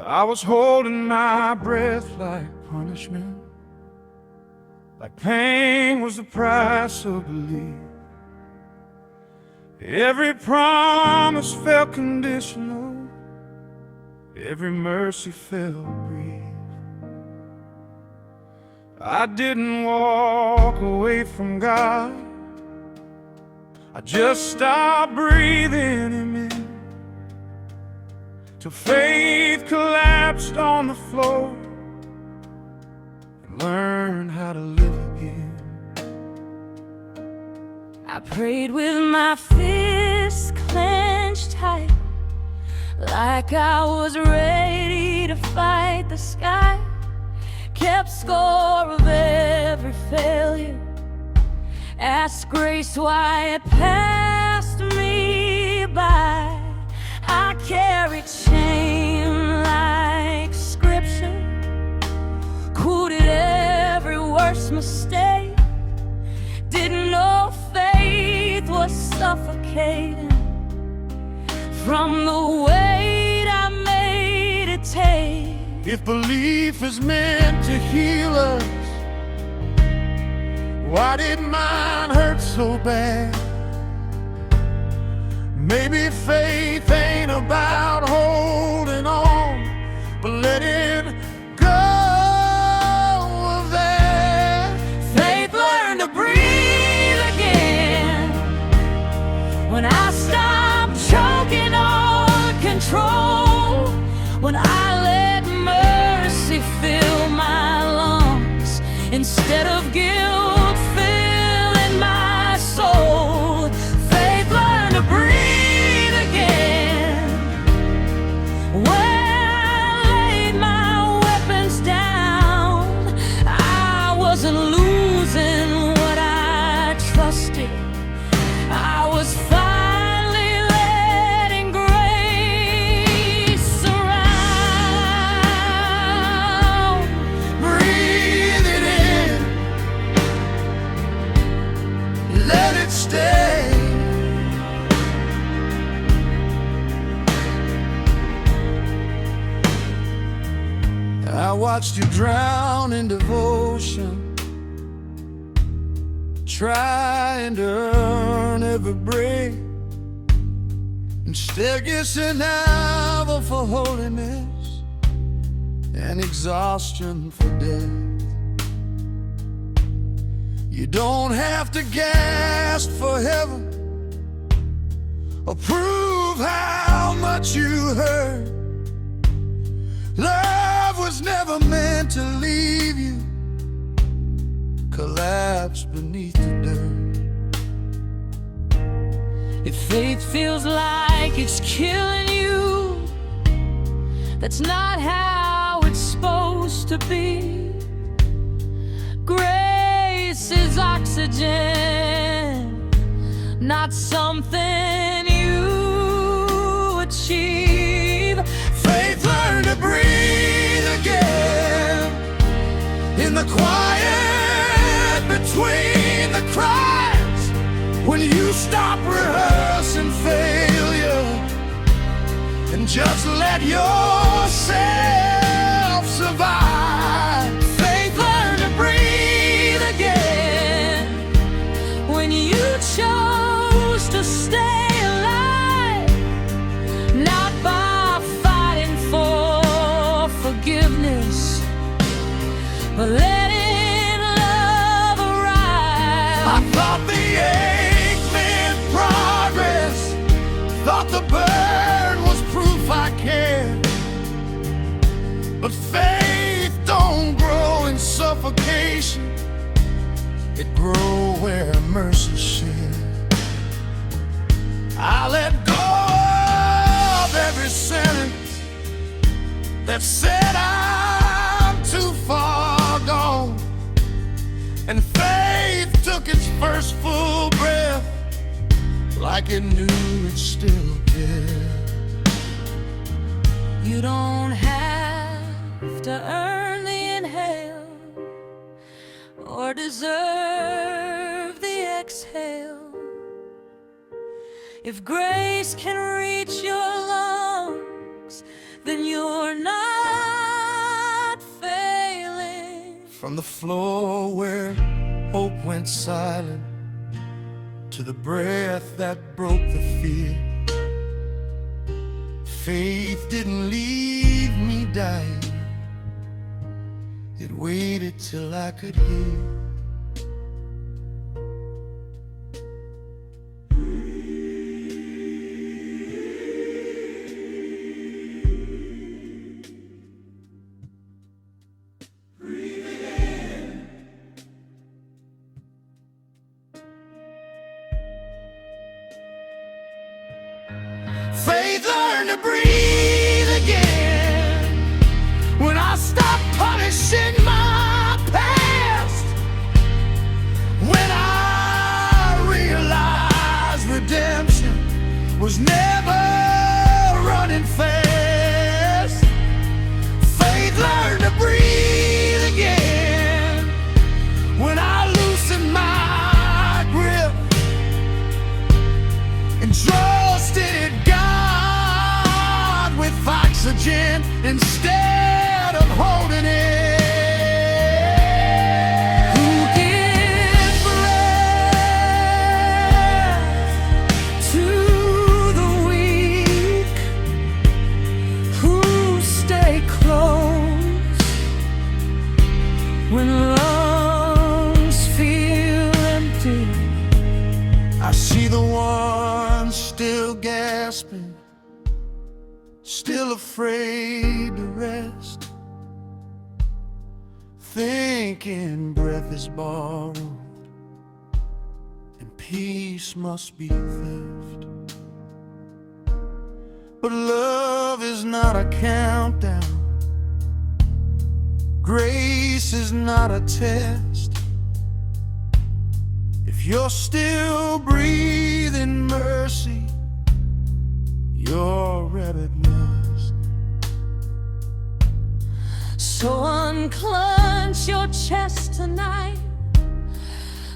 I was holding my breath like punishment, like pain was the price of belief. Every promise felt conditional, every mercy felt brief. I didn't walk away from God, I just stopped breathing Him in, till faith collapsed on the floor and learned how to live again. I prayed with my fists clenched tight, like I was ready to fight the sky. Kept score of every failure, asked grace why it passed me by. I carried shame like scripture, quoted every worst mistake. Didn't know faith was suffocating from the weight I made it take. If belief is meant to heal us, why did mine hurt so bad? Maybe faith ain't about holding on, but letting go of that. Faith learned to breathe again when I stopped choking on control, when I let mercy fill my lungs instead of guilt filling my soul. Faith learned to breathe again when I laid my weapons down. I wasn't losing what I trusted, I was finally letting grace surround. Breathe it in, let it stay. I watched you drown in devotion, trying to earn every break, instead you're survival for holiness and exhaustion for death. You don't have to gasp for heaven or prove how much you hurt. Love was never meant to leave you collapsed beneath the dirt. If faith feels like it's killing you, that's not how it's supposed to be. Grace is oxygen, not something you achieve. Faith learned to breathe again in the quiet between the cries, when you stop rehearsing failure and just let yourself survive. Faith learned to breathe again When you chose to stay alive, not by fighting for forgiveness, but letting love arrive. I thought the ache meant progress, thought the burn was proof I cared. But faith don't grow in suffocation, it grows where mercy shared. I let go of every sentence that said I'm too far gone, and faith took its first full breath like it knew it still cared. You don't have to earn the inhale or deserve the exhale. If grace can reach your lungs, then you're not From the floor where hope went silent to the breath that broke the fear. Faith didn't leave me dying. It waited till I could hear. Faith learned to breathe again when I stopped punishing my past. When I realized redemption was never running fast. Faith learned to breathe again when I loosened my grip and trusted God with oxygen instead of holding it. Who gives breath to the weak, who stay close when lungs feel empty. I see the one still gasping, still afraid to rest, thinking breath is borrowed and peace must be theft. But love is not a countdown, grace is not a test. If you're still breathing mercy, you're at nest. So unclench your chest tonight.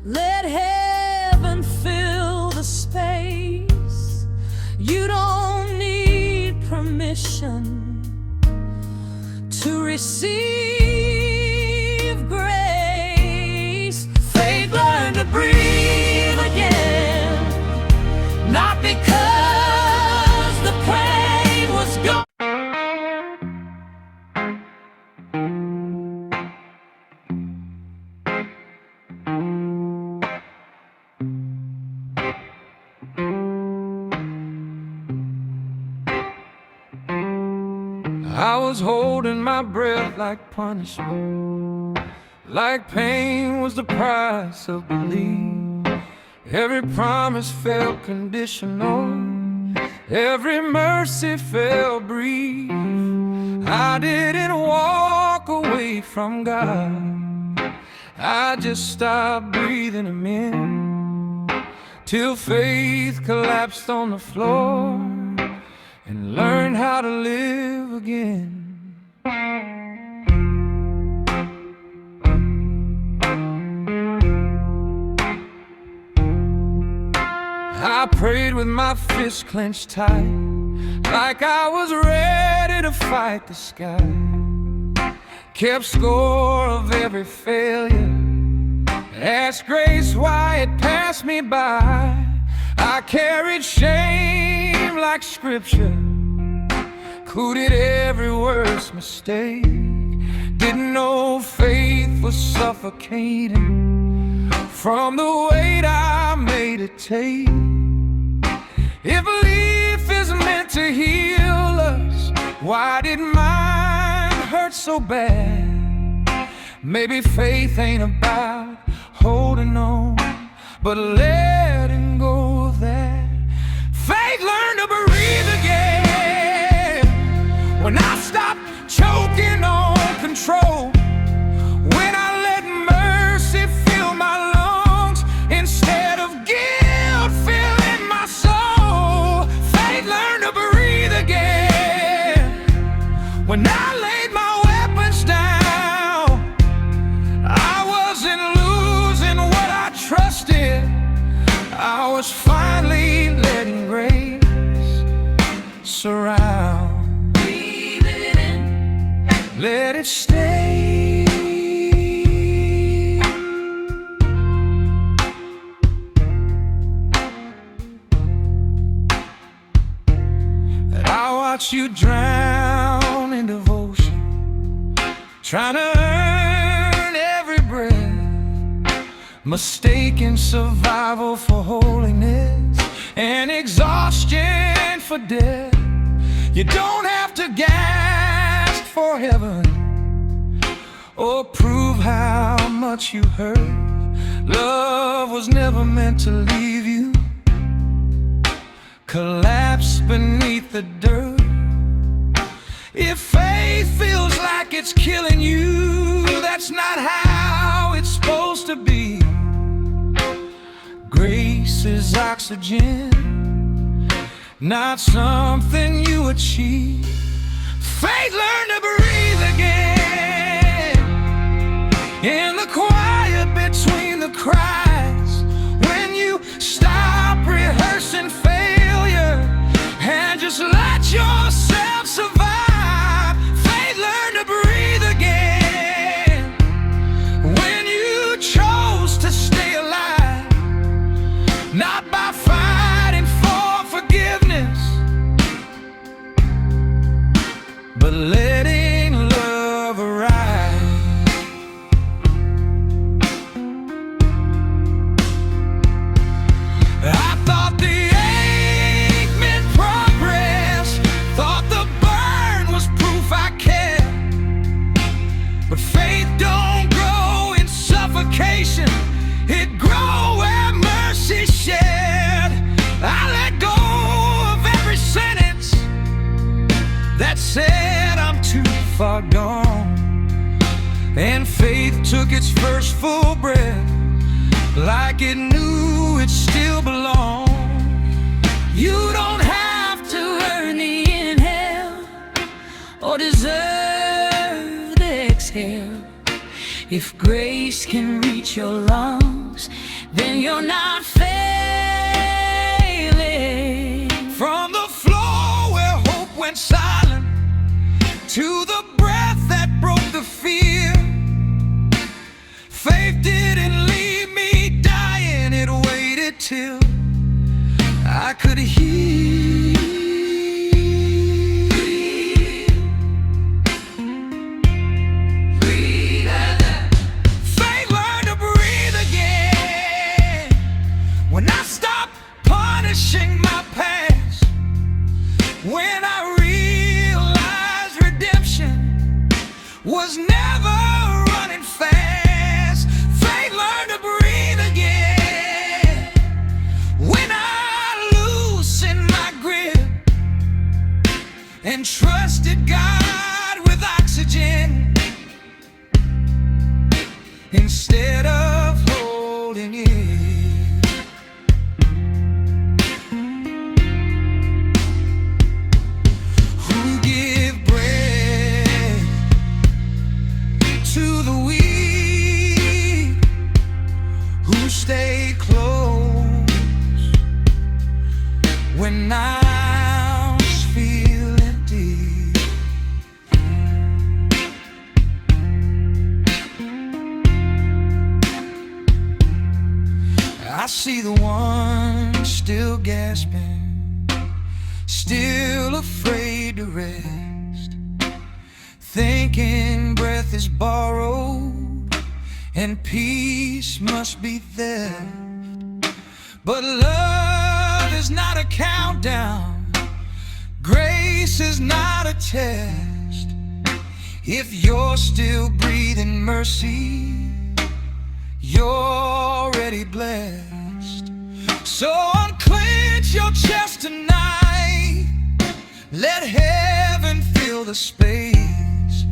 Let heaven fill the space. You don't need permission to receive grace. Faith learned to breathe again, not because the pain was gone. I was holding my breath like punishment, like pain was the price of belief. Every promise felt conditional, every mercy felt brief. I didn't walk away from God, I just stopped breathing Him in, till faith collapsed on the floor and learned how to live again. I prayed with my fists clenched tight, like I was ready to fight the sky. Kept score of every failure, asked grace why it passed me by. I carried shame like scripture, included every worst mistake. Didn't know faith was suffocating from the weight I made it take. If belief is meant to heal us, why did mine hurt so bad? Maybe faith ain't about holding on, but letting go of that. Faith learned to breathe again when I stopped choking on control, when I let mercy fill my lungs instead of guilt filling my soul. Faith learned to breathe again when I laid my weapons down. I wasn't losing what I trusted, I was finally letting grace surround. Breathe it in, let it stay. watched you drown in devotion, trying to earn every breath, mistaking survival for holiness and exhaustion for death. You don't have to gasp for heaven or prove how much you hurt. Love was never meant to leave you collapse beneath the dirt. If faith feels like it's killing you, that's not how it's supposed to be. Grace is oxygen, not something you achieve. Faith learned to breathe again in the quiet between the cries. When you stop rehearsing failure and just let yourself survive. Faith learned to breathe again when you chose to stay alive, not by fighting for forgiveness, but letting love arise. I thought the ache meant progress, thought the burn was proof I cared. But faith don't grow in suffocation, it grows where mercy shed. I let go of every sentence that said I'm too far gone, and faith took its first full breath like it knew it still belonged. You don't have to earn the inhale or deserve the exhale. If grace can reach your lungs, then you're not failing. From the floor where hope went silent to the breath that broke the fear, faith didn't leave me dying, it waited till I could hear. Faith learned to breathe again when I stopped punishing my past, when I realized redemption was never running fast. Faith learned to breathe again when I loosened my grip and trusted God with oxygen instead of holding it. Who give bread to the weak, who stay close when nights feel empty. I see the one still gasping, still afraid to rest, thinking breath is borrowed and peace must be theft. But love is not a countdown, grace is not a test. If you're still breathing mercy, you're already blessed. So unclench your chest tonight, let heaven fill the space.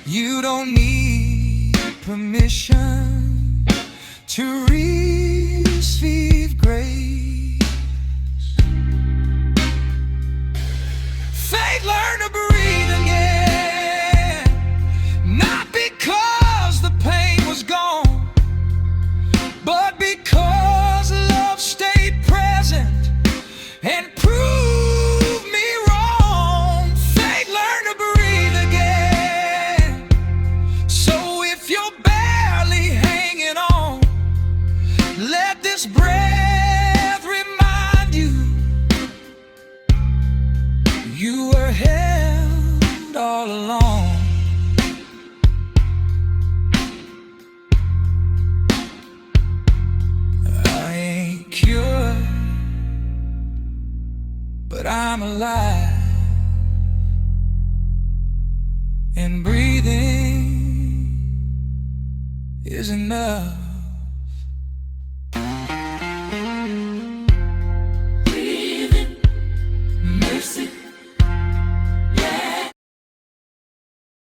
You don't need permission to receive grace. Faith learned to breathe again, not because the pain was gone, but because love stayed present and proved me wrong. Faith learned to breathe again. So if you're barely hanging on, let this breath remind you you were held and breathing is enough.